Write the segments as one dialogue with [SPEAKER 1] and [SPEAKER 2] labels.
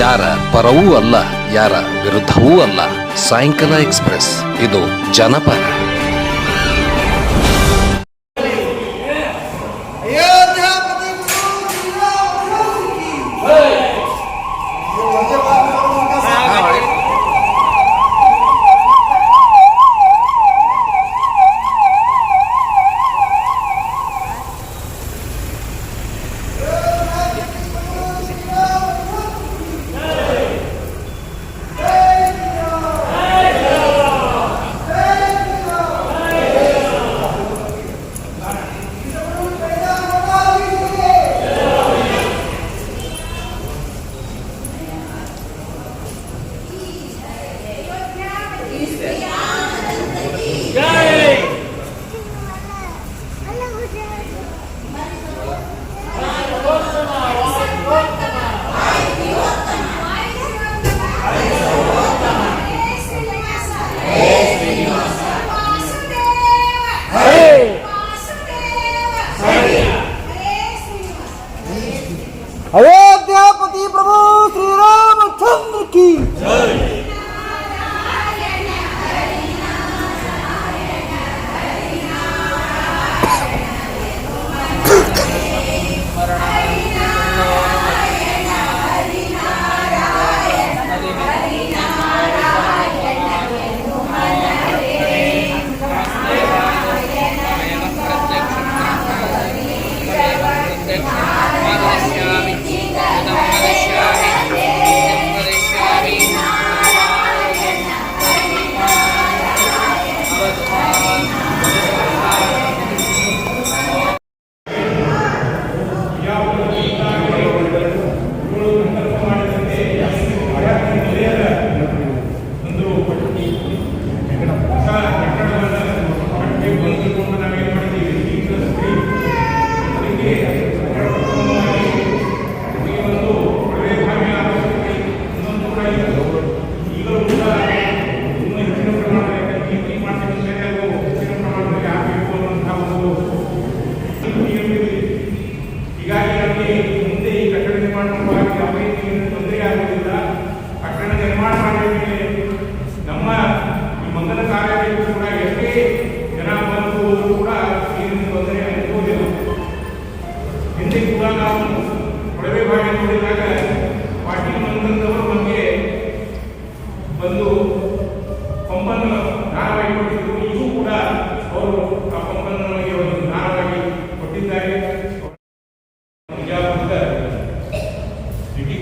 [SPEAKER 1] ಯಾರ ಪರವೂ ಅಲ್ಲ, ಯಾರ ವಿರುದ್ಧವೂ ಅಲ್ಲ. ಸಾಯಂಕಾಲ ಎಕ್ಸ್‌ಪ್ರೆಸ್, ಇದು ಜನಪರ.
[SPEAKER 2] अयोध्यापति प्रभु श्री रामचंद्र की जय।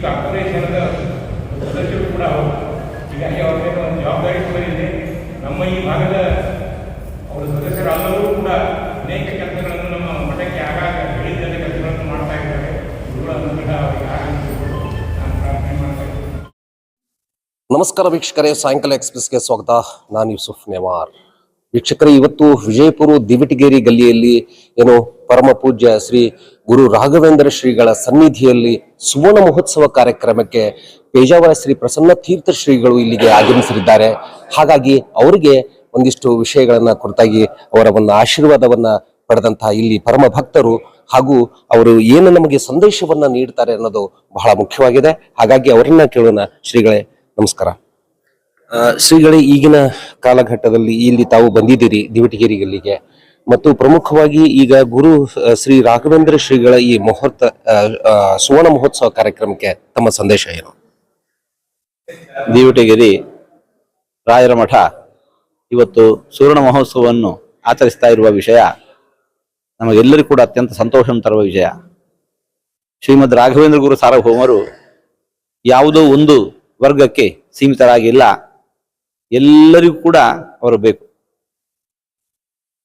[SPEAKER 3] ಕಾರ್ಪೊರೇಷನ್ ಸದಸ್ಯರು ಕೂಡ ಹೀಗಾಗಿ ಅವರ ಮೇಲೆ ಒಂದು ಜವಾಬ್ದಾರಿ ಕೂಡ ಇದೆ. ನಮ್ಮ ಈ ಭಾಗದ ಅವರ ಸದಸ್ಯರೆಲ್ಲರೂ ಕೂಡ ಅನೇಕ ಕೆಲಸಗಳನ್ನು ನಮ್ಮ ಮಠಕ್ಕೆ ಆಗಾಗ ಹೇಳಿದ ಕೆಲಸಗಳನ್ನು ಮಾಡ್ತಾ ಇದ್ದಾರೆ.
[SPEAKER 1] ನಮಸ್ಕಾರ ವೀಕ್ಷಕರೇ, ಸಾಯಂಕಾಲ ಎಕ್ಸ್‌ಪ್ರೆಸ್ಗೆ ಸ್ವಾಗತ. ನಾನು ಯೂಸುಫ್ ನೆವಾರ್. ವೀಕ್ಷಕರೇ, ಇವತ್ತು ವಿಜಯಪುರ ದಿವಿಟಗೇರಿ ಗಲ್ಲಿಯಲ್ಲಿ ಏನು ಪರಮ ಪೂಜ್ಯ ಶ್ರೀ ಗುರು ರಾಘವೇಂದ್ರ ಶ್ರೀಗಳ ಸನ್ನಿಧಿಯಲ್ಲಿ ಸುವರ್ಣ ಮಹೋತ್ಸವ ಕಾರ್ಯಕ್ರಮಕ್ಕೆ ಪೇಜಾವರ ಶ್ರೀ ಪ್ರಸನ್ನ ತೀರ್ಥ ಶ್ರೀಗಳು ಇಲ್ಲಿಗೆ ಆಗಮಿಸಲಿದ್ದಾರೆ. ಹಾಗಾಗಿ ಅವರಿಗೆ ಒಂದಿಷ್ಟು ವಿಷಯಗಳನ್ನ ಕುರಿತಾಗಿ ಅವರ ಒಂದು ಆಶೀರ್ವಾದವನ್ನ ಪಡೆದಂತಹ ಇಲ್ಲಿ ಪರಮ ಭಕ್ತರು ಹಾಗೂ ಅವರು ಏನು ನಮಗೆ ಸಂದೇಶವನ್ನ ನೀಡ್ತಾರೆ ಅನ್ನೋದು ಬಹಳ ಮುಖ್ಯವಾಗಿದೆ. ಹಾಗಾಗಿ ಅವರನ್ನ ಕೇಳೋಣ. ಶ್ರೀಗಳೇ ನಮಸ್ಕಾರ. ಶ್ರೀಗಳೇ, ಈಗಿನ ಕಾಲಘಟ್ಟದಲ್ಲಿ ಇಲ್ಲಿ ತಾವು ಬಂದಿದ್ದೀರಿ ದಿವಿಟಗೇರಿ ಗಲ್ಲಿಗೆ, ಮತ್ತು ಪ್ರಮುಖವಾಗಿ ಈಗ ಗುರು ಶ್ರೀ ರಾಘವೇಂದ್ರ ಶ್ರೀಗಳ ಈ ಸುವರ್ಣ ಮಹೋತ್ಸವ ಕಾರ್ಯಕ್ರಮಕ್ಕೆ ತಮ್ಮ ಸಂದೇಶ ಏನು?
[SPEAKER 4] ದಿವಿಟಗೇರಿ ರಾಯರ ಮಠ ಇವತ್ತು ಸುವರ್ಣ ಮಹೋತ್ಸವವನ್ನು ಆಚರಿಸ್ತಾ ಇರುವ ವಿಷಯ ನಮಗೆಲ್ಲರಿಗೂ ಕೂಡ ಅತ್ಯಂತ ಸಂತೋಷ ತರುವ ವಿಷಯ. ಶ್ರೀಮದ್ ರಾಘವೇಂದ್ರ ಗುರು ಸಾರ್ವಭೌಮರು ಯಾವುದೋ ಒಂದು ವರ್ಗಕ್ಕೆ ಸೀಮಿತರಾಗಿಲ್ಲ, ಎಲ್ಲರಿಗೂ ಕೂಡ ಅವರು ಬೇಕು.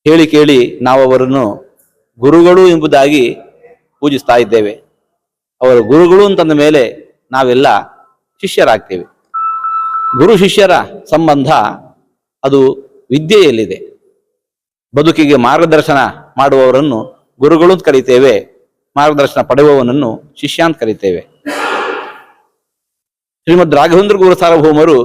[SPEAKER 4] ಹೇಳಿ ಕೇಳಿ ನಾವು ಅವರನ್ನು ಗುರುಗಳು ಎಂಬುದಾಗಿ ಪೂಜಿಸ್ತಾ ಇದ್ದೇವೆ. ಅವರು ಗುರುಗಳು ಅಂತಂದ ಮೇಲೆ ನಾವೆಲ್ಲ ಶಿಷ್ಯರಾಗ್ತೇವೆ. ಗುರು ಶಿಷ್ಯರ ಸಂಬಂಧ ಅದು ವಿದ್ಯೆಯಲ್ಲಿದೆ. ಬದುಕಿಗೆ ಮಾರ್ಗದರ್ಶನ ಮಾಡುವವರನ್ನು ಗುರುಗಳು ಅಂತ ಕರೀತೇವೆ, ಮಾರ್ಗದರ್ಶನ ಪಡೆಯುವವನನ್ನು ಶಿಷ್ಯ ಅಂತ ಕರೀತೇವೆ. ಶ್ರೀಮದ್ ರಾಘವೇಂದ್ರ ಗುರು ಸಾರ್ವಭೌಮರು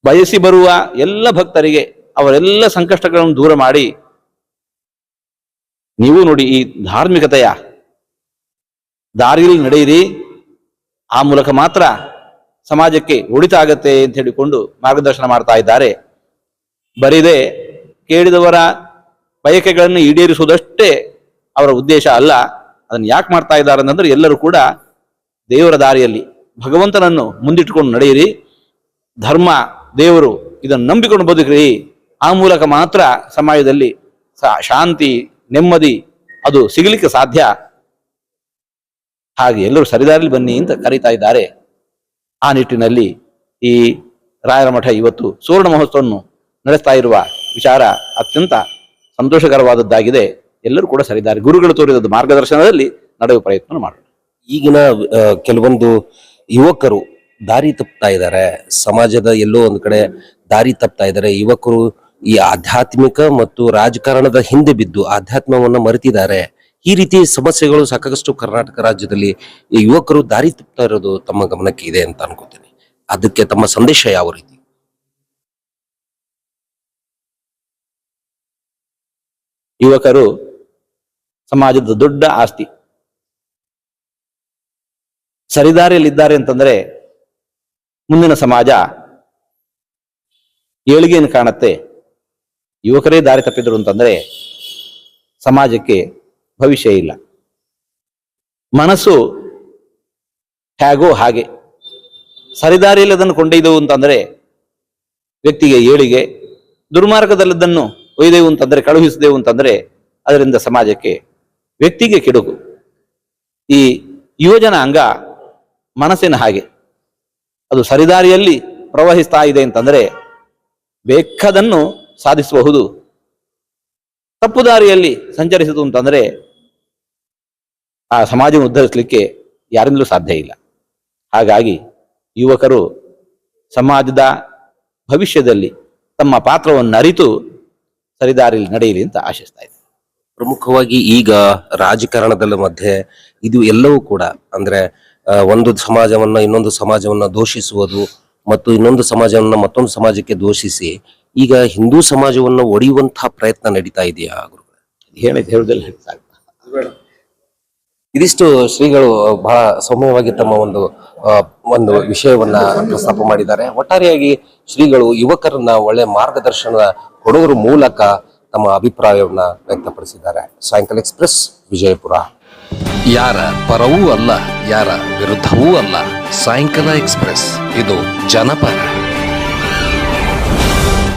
[SPEAKER 4] ಬಯಸಿ ಬರುವ ಎಲ್ಲ ಭಕ್ತರಿಗೆ ಅವರೆಲ್ಲ ಸಂಕಷ್ಟಗಳನ್ನು ದೂರ ಮಾಡಿ, ನೀವು ನೋಡಿ ಈ ಧಾರ್ಮಿಕತೆಯ ದಾರಿಯಲ್ಲಿ ನಡೆಯಿರಿ, ಆ ಮೂಲಕ ಮಾತ್ರ ಸಮಾಜಕ್ಕೆ ಒಳಿತ ಆಗತ್ತೆ ಅಂತ ಹೇಳಿಕೊಂಡು ಮಾರ್ಗದರ್ಶನ ಮಾಡ್ತಾ ಇದ್ದಾರೆ. ಬರಿದೇ ಕೇಳಿದವರ ಬಯಕೆಗಳನ್ನು ಈಡೇರಿಸುವುದಷ್ಟೇ ಅವರ ಉದ್ದೇಶ ಅಲ್ಲ. ಅದನ್ನು ಯಾಕೆ ಮಾಡ್ತಾ ಇದ್ದಾರೆ ಅಂತಂದ್ರೆ, ಎಲ್ಲರೂ ಕೂಡ ದೇವರ ದಾರಿಯಲ್ಲಿ ಭಗವಂತನನ್ನು ಮುಂದಿಟ್ಟುಕೊಂಡು ನಡೆಯಿರಿ, ಧರ್ಮ ದೇವರು ಇದನ್ನು ನಂಬಿಕೊಂಡು ಬದುಕ್ರಿ. ಆ ಮೂಲಕ ಮಾತ್ರ ಸಮಾಜದಲ್ಲಿ ಶಾಂತಿ ನೆಮ್ಮದಿ ಅದು ಸಿಗಲಿಕ್ಕೆ ಸಾಧ್ಯ. ಹಾಗೆ ಎಲ್ಲರೂ ಸರಿದಾರಿಯಲ್ಲಿ ಬನ್ನಿ ಅಂತ ಕರೀತಾ ಇದ್ದಾರೆ. ಆ ನಿಟ್ಟಿನಲ್ಲಿ ಈ ರಾಯರ ಮಠ ಇವತ್ತು ಸುವರ್ಣ ಮಹೋತ್ಸವವನ್ನು ನಡೆಸ್ತಾ ಇರುವ ವಿಚಾರ ಅತ್ಯಂತ ಸಂತೋಷಕರವಾದದ್ದಾಗಿದೆ. ಎಲ್ಲರೂ ಕೂಡ ಸರಿದಾರಿ ಗುರುಗಳು ತೋರಿದ ಮಾರ್ಗದರ್ಶನದಲ್ಲಿ ನಡೆಯುವ ಪ್ರಯತ್ನ ಮಾಡೋಣ.
[SPEAKER 1] ಈಗಿನ ಕೆಲವೊಂದು ಯುವಕರು ದಾರಿ ತಪ್ತಾ ಇದ್ದಾರೆ, ಸಮಾಜದ ಎಲ್ಲೋ ಒಂದು ಕಡೆ ದಾರಿ ತಪ್ತಾ ಇದ್ದಾರೆ. ಯುವಕರು ಈ ಆಧ್ಯಾತ್ಮಿಕ ಮತ್ತು ರಾಜಕಾರಣದ ಹಿಂದೆ ಬಿದ್ದು ಆಧ್ಯಾತ್ಮವನ್ನ ಮರೆತಿದ್ದಾರೆ. ಈ ರೀತಿ ಸಮಸ್ಯೆಗಳು ಸಾಕಷ್ಟು ಕರ್ನಾಟಕ ರಾಜ್ಯದಲ್ಲಿ ಈ ಯುವಕರು ದಾರಿ ತಪ್ತಾ ಇರೋದು ತಮ್ಮ ಗಮನಕ್ಕೆ ಇದೆ ಅಂತ ಅನ್ಕೋತೀನಿ. ಅದಕ್ಕೆ ತಮ್ಮ ಸಂದೇಶ ಯಾವ ರೀತಿ?
[SPEAKER 4] ಯುವಕರು ಸಮಾಜದ ದೊಡ್ಡ ಆಸ್ತಿ. ಸರಿದಾರಿಯಲ್ಲಿದ್ದಾರೆ ಅಂತಂದ್ರೆ ಮುಂದಿನ ಸಮಾಜ ಏಳಿಗೆಯನ್ನು ಕಾಣುತ್ತೆ. ಯುವಕರೇ ದಾರಿ ತಪ್ಪಿದ್ರು ಅಂತಂದ್ರೆ ಸಮಾಜಕ್ಕೆ ಭವಿಷ್ಯ ಇಲ್ಲ. ಮನಸ್ಸು ಹೇಗೋ ಹಾಗೆ ಸರಿದಾರಿಯಲ್ಲಿ ಅದನ್ನು ಕೊಂಡೊಯ್ದೆವು ಅಂತಂದ್ರೆ ವ್ಯಕ್ತಿಗೆ ಏಳಿಗೆ, ದುರ್ಮಾರ್ಗದಲ್ಲದನ್ನು ಒಯ್ದೆವು ಅಂತಂದ್ರೆ, ಕಳುಹಿಸಿದೆವು ಅಂತಂದ್ರೆ ಅದರಿಂದ ಸಮಾಜಕ್ಕೆ ವ್ಯಕ್ತಿಗೆ ಕೆಡುಕು. ಈ ಯುವಜನ ಅಂಗ ಮನಸ್ಸಿನ ಹಾಗೆ, ಅದು ಸರಿದಾರಿಯಲ್ಲಿ ಪ್ರವಹಿಸ್ತಾ ಇದೆ ಅಂತಂದ್ರೆ ಬೇಕಾದನ್ನು ಸಾಧಿಸಬಹುದು. ತಪ್ಪು ದಾರಿಯಲ್ಲಿ ಸಂಚರಿಸಿತು ಅಂತಂದ್ರೆ ಆ ಸಮಾಜವನ್ನು ಉದ್ಧರಿಸಲಿಕ್ಕೆ ಯಾರಿಂದಲೂ ಸಾಧ್ಯ ಇಲ್ಲ. ಹಾಗಾಗಿ ಯುವಕರು ಸಮಾಜದ ಭವಿಷ್ಯದಲ್ಲಿ ತಮ್ಮ ಪಾತ್ರವನ್ನು ಅರಿತು ಸರಿದಾರಿಯಲ್ಲಿ ನಡೆಯಲಿ ಅಂತ ಆಶಿಸ್ತಾ ಇದ್ದೀನಿ.
[SPEAKER 1] ಪ್ರಮುಖವಾಗಿ ಈಗ ರಾಜಕಾರಣದ ಮಧ್ಯೆ ಇದು ಎಲ್ಲವೂ ಕೂಡ ಅಂದ್ರೆ ಒಂದು ಸಮಾಜವನ್ನ ಇನ್ನೊಂದು ಸಮಾಜವನ್ನ ದೂಷಿಸುವುದು ಮತ್ತು ಇನ್ನೊಂದು ಸಮಾಜವನ್ನ ಮತ್ತೊಂದು ಸಮಾಜಕ್ಕೆ ದೂಷಿಸಿ ಈಗ ಹಿಂದೂ ಸಮಾಜವನ್ನ ಒಡೆಯುವಂತಹ ಪ್ರಯತ್ನ ನಡೀತಾ ಇದೆಯಾ ಗುರುಗಳೇ?
[SPEAKER 4] ಹೇಳುವುದಿಲ್ಲ.
[SPEAKER 1] ಇದಿಷ್ಟು ಶ್ರೀಗಳು ಬಹಳ ಸೌಮ್ಯವಾಗಿ ತಮ್ಮ ಒಂದು ವಿಷಯವನ್ನ ಪ್ರಸ್ತಾಪ ಮಾಡಿದ್ದಾರೆ. ಒಟ್ಟಾರೆಯಾಗಿ ಶ್ರೀಗಳು ಯುವಕರನ್ನ ಒಳ್ಳೆ ಮಾರ್ಗದರ್ಶನ ಕೊಡುವುದರ ಮೂಲಕ ತಮ್ಮ ಅಭಿಪ್ರಾಯವನ್ನ ವ್ಯಕ್ತಪಡಿಸಿದ್ದಾರೆ. ಸಾಯಂಕಾಲ ಎಕ್ಸ್‌ಪ್ರೆಸ್, ವಿಜಯಪುರ.
[SPEAKER 5] ಯಾರ ಪರವೂ ಅಲ್ಲ, ಯಾರ ವಿರುದ್ಧವೂ ಅಲ್ಲ. ಸಾಯಂಕಾಲ ಎಕ್ಸ್‌ಪ್ರೆಸ್, ಇದು ಜನಪರ.